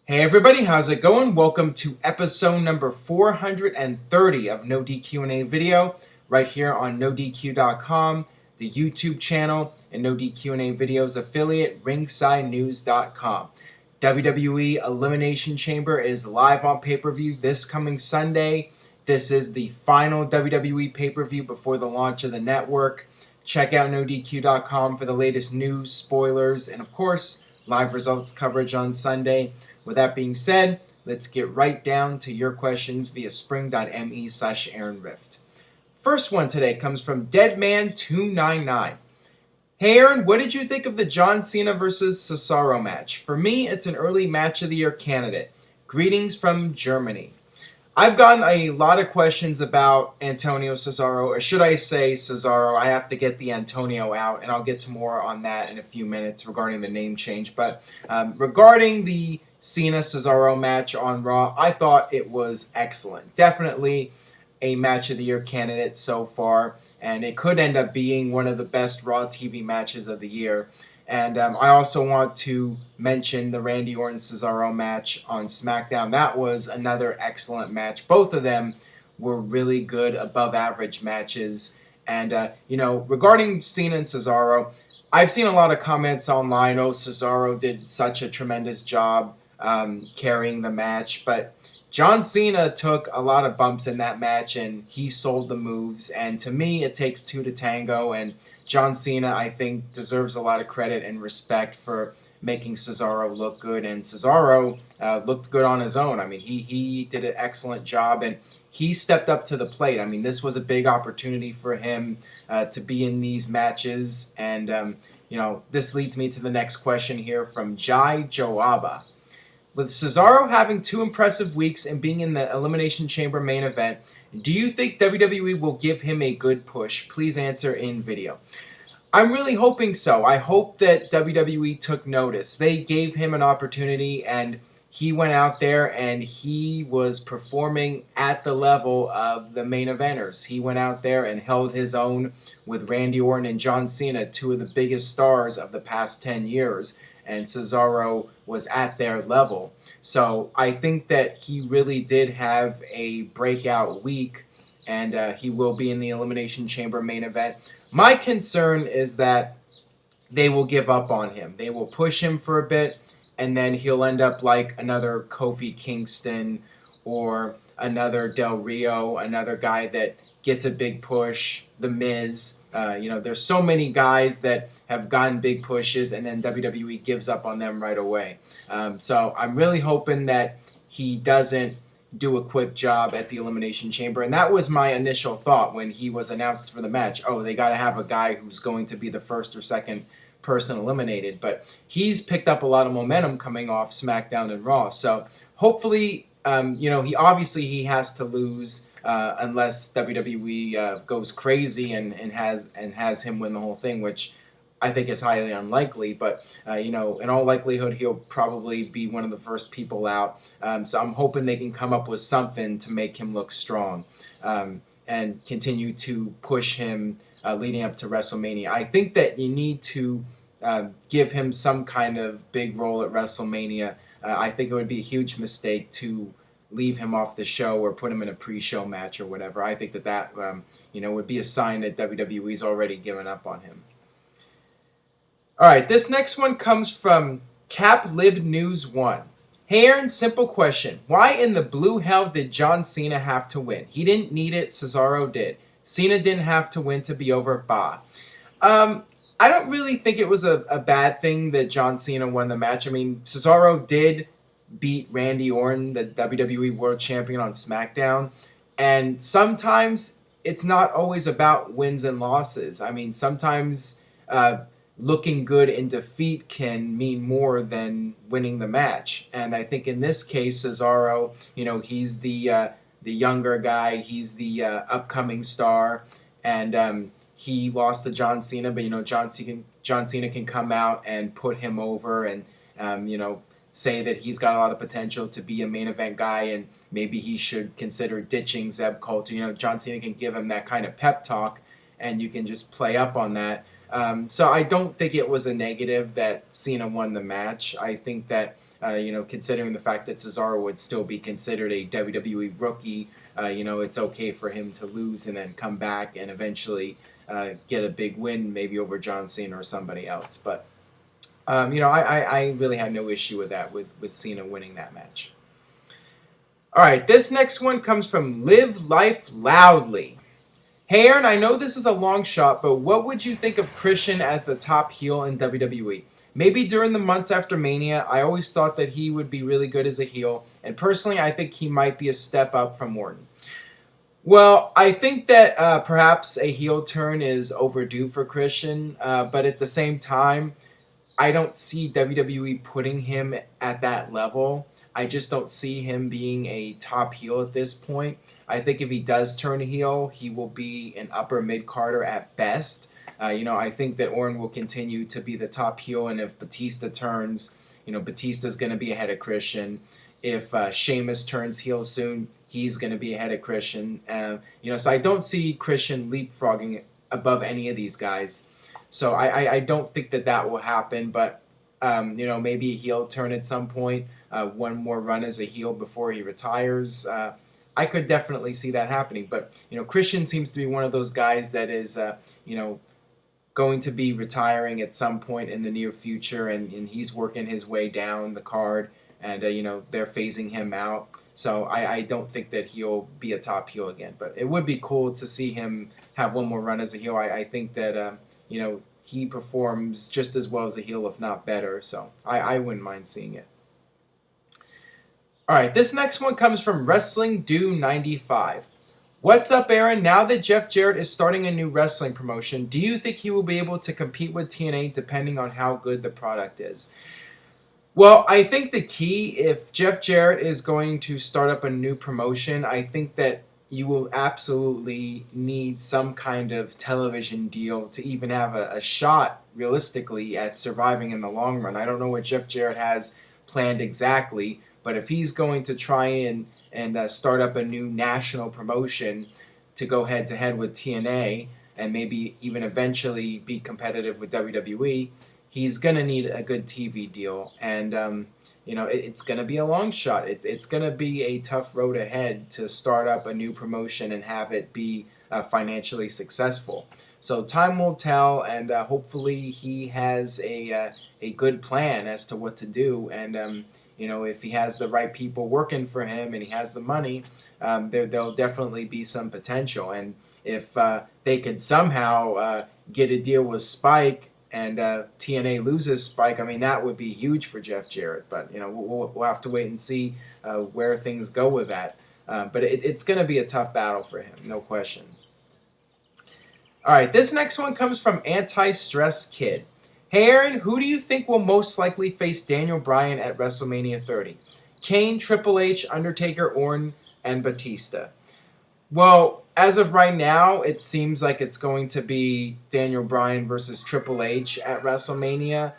Hey everybody, how's it going? Welcome to episode number 430 of NoDQ&A video right here on NoDQ.com, the YouTube channel, and NoDQ&A videos affiliate, ringsidenews.com. WWE Elimination Chamber is live on pay-per-view this coming Sunday. This is the final WWE pay-per-view before the launch of the network. Check out NoDQ.com for the latest news, spoilers, and of course, live results coverage on Sunday. With that being said, let's get right down to your questions via spring.me/AaronRift. First one today comes from Deadman299. Hey Aaron, what did you think of the John Cena versus Cesaro match? For me, it's an early match of the year candidate. Greetings from Germany. I've gotten a lot of questions about Antonio Cesaro, or should I say Cesaro. I have to get the Antonio out, and I'll get to more on that in a few minutes regarding the name change. But regarding the Cena-Cesaro match on Raw, I thought it was excellent. Definitely a match of the year candidate so far, and it could end up being one of the best Raw TV matches of the year. And I also want to mention the Randy Orton-Cesaro match on SmackDown. That was another excellent match. Both of them were really good, above-average matches. And, regarding Cena and Cesaro, I've seen a lot of comments online, oh, Cesaro did such a tremendous job carrying the match. But John Cena took a lot of bumps in that match, and he sold the moves. And to me, it takes two to tango, and John Cena, I think, deserves a lot of credit and respect for making Cesaro look good, and Cesaro looked good on his own. I mean, he did an excellent job, and he stepped up to the plate. I mean, this was a big opportunity for him to be in these matches, and, this leads me to the next question here from Jai Joaba. With Cesaro having two impressive weeks and being in the Elimination Chamber main event, do you think WWE will give him a good push? Please answer in video. I'm really hoping so. I hope that WWE took notice. They gave him an opportunity, and he went out there and he was performing at the level of the main eventers. He went out there and held his own with Randy Orton and John Cena, two of the biggest stars of the past 10 years. And Cesaro was at their level. So I think that he really did have a breakout week, and he will be in the Elimination Chamber main event. My concern is that they will give up on him. They will push him for a bit, and then he'll end up like another Kofi Kingston or another Del Rio, another guy that gets a big push, The Miz. There's so many guys that have gotten big pushes, and then WWE gives up on them right away. So I'm really hoping that he doesn't do a quick job at the Elimination Chamber. And that was my initial thought when he was announced for the match. Oh, they got to have a guy who's going to be the first or second person eliminated. But he's picked up a lot of momentum coming off SmackDown and Raw. So hopefully, he has to lose unless WWE goes crazy and has him win the whole thing, which I think is highly unlikely. But in all likelihood, he'll probably be one of the first people out. So I'm hoping they can come up with something to make him look strong and continue to push him leading up to WrestleMania. I think that you need to give him some kind of big role at WrestleMania. I think it would be a huge mistake to leave him off the show or put him in a pre-show match or whatever. I think that would be a sign that WWE's already given up on him. All right, this next one comes from CapLibNews1. Hey Aaron, simple question. Why in the blue hell did John Cena have to win? He didn't need it, Cesaro did. Cena didn't have to win to be over, bah. I don't really think it was a bad thing that John Cena won the match. I mean, Cesaro did beat Randy Orton, the WWE World Champion, on SmackDown. And sometimes it's not always about wins and losses. I mean, sometimes looking good in defeat can mean more than winning the match. And I think in this case, Cesaro, he's the younger guy. He's the upcoming star. And he lost to John Cena, but, John Cena can come out and put him over and, say that he's got a lot of potential to be a main event guy, and maybe he should consider ditching Zeb Coulter. John Cena can give him that kind of pep talk, and you can just play up on that. So I don't think it was a negative that Cena won the match. I think that considering the fact that Cesaro would still be considered a WWE rookie, it's okay for him to lose and then come back and eventually get a big win, maybe over John Cena or somebody else. But, I really had no issue with that, with Cena winning that match. All right, this next one comes from Live Life Loudly. Hey, Aaron, I know this is a long shot, but what would you think of Christian as the top heel in WWE? Maybe during the months after Mania, I always thought that he would be really good as a heel, and personally, I think he might be a step up from Orton. Well, I think that perhaps a heel turn is overdue for Christian, but at the same time, I don't see WWE putting him at that level. I just don't see him being a top heel at this point. I think if he does turn heel, he will be an upper mid-carder at best. I think that Orton will continue to be the top heel, and if Batista turns, Batista's going to be ahead of Christian. If Sheamus turns heel soon, he's going to be ahead of Christian. So I don't see Christian leapfrogging above any of these guys. So I don't think that will happen, but, maybe a heel turn at some point, one more run as a heel before he retires. I could definitely see that happening. But, Christian seems to be one of those guys that is, going to be retiring at some point in the near future, and he's working his way down the card, and, they're phasing him out. So I don't think that he'll be a top heel again. But it would be cool to see him have one more run as a heel. I think that, he performs just as well as a heel, if not better. So I wouldn't mind seeing it. All right, this next one comes from Wrestling Do 95. What's up, Aaron? Now that Jeff Jarrett is starting a new wrestling promotion, do you think he will be able to compete with TNA depending on how good the product is? Well, I think the key, if Jeff Jarrett is going to start up a new promotion, I think that you will absolutely need some kind of television deal to even have a shot, realistically, at surviving in the long run. I don't know what Jeff Jarrett has planned exactly, but if he's going to try and start up a new national promotion to go head-to-head with TNA and maybe even eventually be competitive with WWE, he's going to need a good TV deal. And, it's going to be a long shot. It's going to be a tough road ahead to start up a new promotion and have it be financially successful. So time will tell, and hopefully he has a good plan as to what to do. And, if he has the right people working for him and he has the money, there'll definitely be some potential. And if they could somehow get a deal with Spike and TNA loses Spike, I mean, that would be huge for Jeff Jarrett. But, we'll have to wait and see where things go with that. But it's going to be a tough battle for him, no question. All right, this next one comes from Anti-Stress Kid. Hey, Aaron, who do you think will most likely face Daniel Bryan at WrestleMania 30? Kane, Triple H, Undertaker, Orton, and Batista. Well, as of right now, it seems like it's going to be Daniel Bryan versus Triple H at WrestleMania.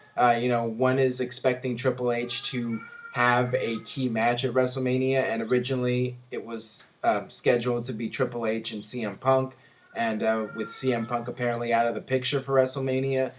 One is expecting Triple H to have a key match at WrestleMania, and originally it was scheduled to be Triple H and CM Punk. And with CM Punk apparently out of the picture for WrestleMania,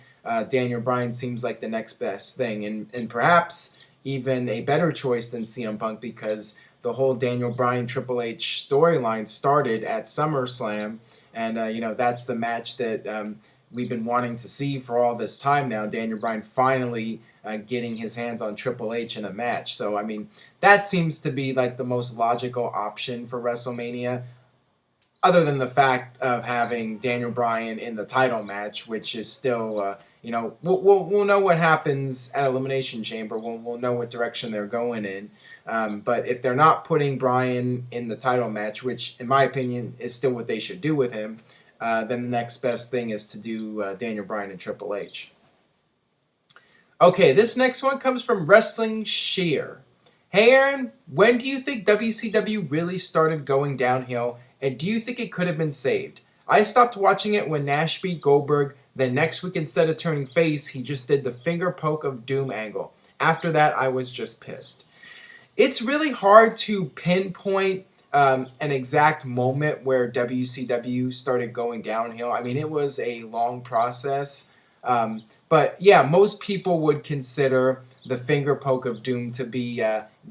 Daniel Bryan seems like the next best thing, and perhaps even a better choice than CM Punk, because the whole Daniel Bryan Triple H storyline started at SummerSlam, and that's the match that we've been wanting to see for all this time now. Daniel Bryan finally getting his hands on Triple H in a match. So I mean, that seems to be like the most logical option for WrestleMania, other than the fact of having Daniel Bryan in the title match, which is still, we'll know what happens at Elimination Chamber. We'll know what direction they're going in. But if they're not putting Bryan in the title match, which in my opinion is still what they should do with him, then the next best thing is to do Daniel Bryan and Triple H. Okay, this next one comes from Wrestling Sheer. Hey Aaron, when do you think WCW really started going downhill, and do you think it could have been saved? I stopped watching it when Nash beat Goldberg, then next week instead of turning face, he just did the finger poke of doom angle. After that, I was just pissed. It's really hard to pinpoint an exact moment where WCW started going downhill. I mean, it was a long process. But yeah, most people would consider the finger poke of doom to be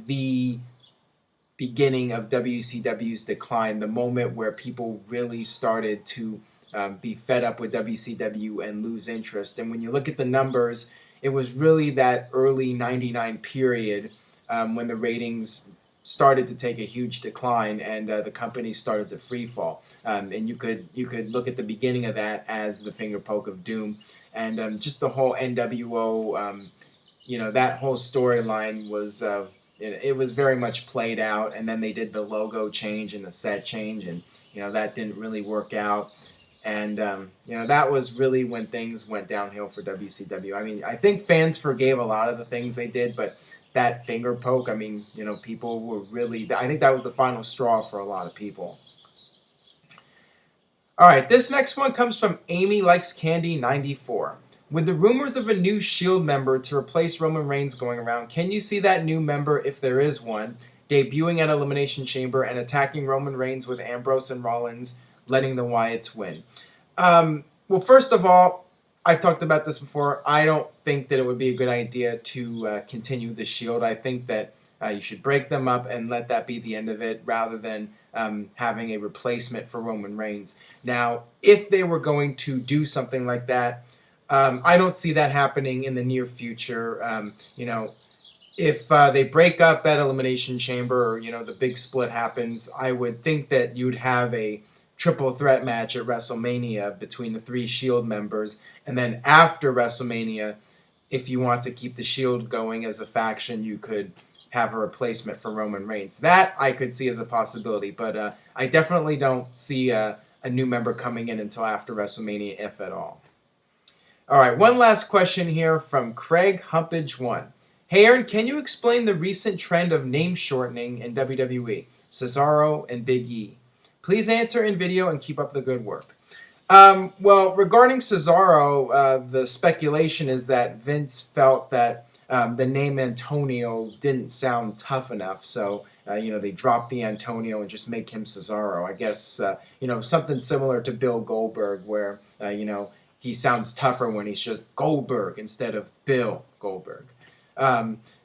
the beginning of WCW's decline, the moment where people really started to be fed up with WCW and lose interest. And when you look at the numbers, it was really that early '99 period when the ratings started to take a huge decline and the company started to free fall. And you could look at the beginning of that as the finger poke of doom, and just the whole NWO. That whole storyline was. It was very much played out, and then they did the logo change and the set change, and that didn't really work out. And that was really when things went downhill for WCW. I mean, I think fans forgave a lot of the things they did, but that finger poke, I mean, people were really, I think that was the final straw for a lot of people. All right, this next one comes from Amy Likes Candy 94. With the rumors of a new Shield member to replace Roman Reigns going around, can you see that new member, if there is one, debuting at Elimination Chamber and attacking Roman Reigns with Ambrose and Rollins, letting the Wyatts win? Well, first of all, I've talked about this before. I don't think that it would be a good idea to continue the Shield. I think that you should break them up and let that be the end of it, rather than having a replacement for Roman Reigns. Now, if they were going to do something like that, I don't see that happening in the near future. If they break up at Elimination Chamber, or the big split happens, I would think that you'd have a triple threat match at WrestleMania between the 3 Shield members, and then after WrestleMania, if you want to keep the Shield going as a faction, you could have a replacement for Roman Reigns. That I could see as a possibility, but I definitely don't see a new member coming in until after WrestleMania, if at all. All right, one last question here from Craig Humpage1. Hey Aaron, can you explain the recent trend of name shortening in WWE, Cesaro and Big E? Please answer in video and keep up the good work. Well, regarding Cesaro, the speculation is that Vince felt that the name Antonio didn't sound tough enough, so they dropped the Antonio and just make him Cesaro. I guess something similar to Bill Goldberg, where he sounds tougher when he's just Goldberg instead of Bill Goldberg.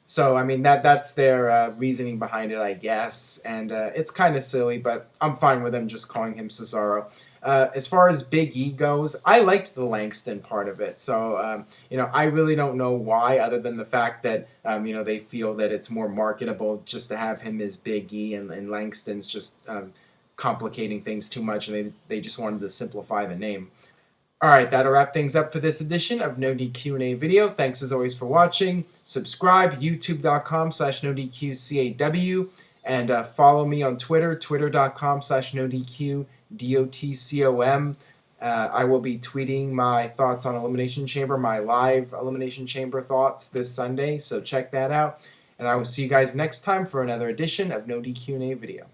So, I mean, that's their reasoning behind it, I guess. And it's kind of silly, but I'm fine with them just calling him Cesaro. As far as Big E goes, I liked the Langston part of it. So, I really don't know why, other than the fact that, they feel that it's more marketable just to have him as Big E, and Langston's just complicating things too much, and they just wanted to simplify the name. All right, that'll wrap things up for this edition of NoDQ&A video. Thanks as always for watching. Subscribe, youtube.com/NoDQCAW, and follow me on Twitter, twitter.com/NoDQDOTCOM. I will be tweeting my thoughts on Elimination Chamber, my live Elimination Chamber thoughts this Sunday, so check that out. And I will see you guys next time for another edition of NoDQ&A video.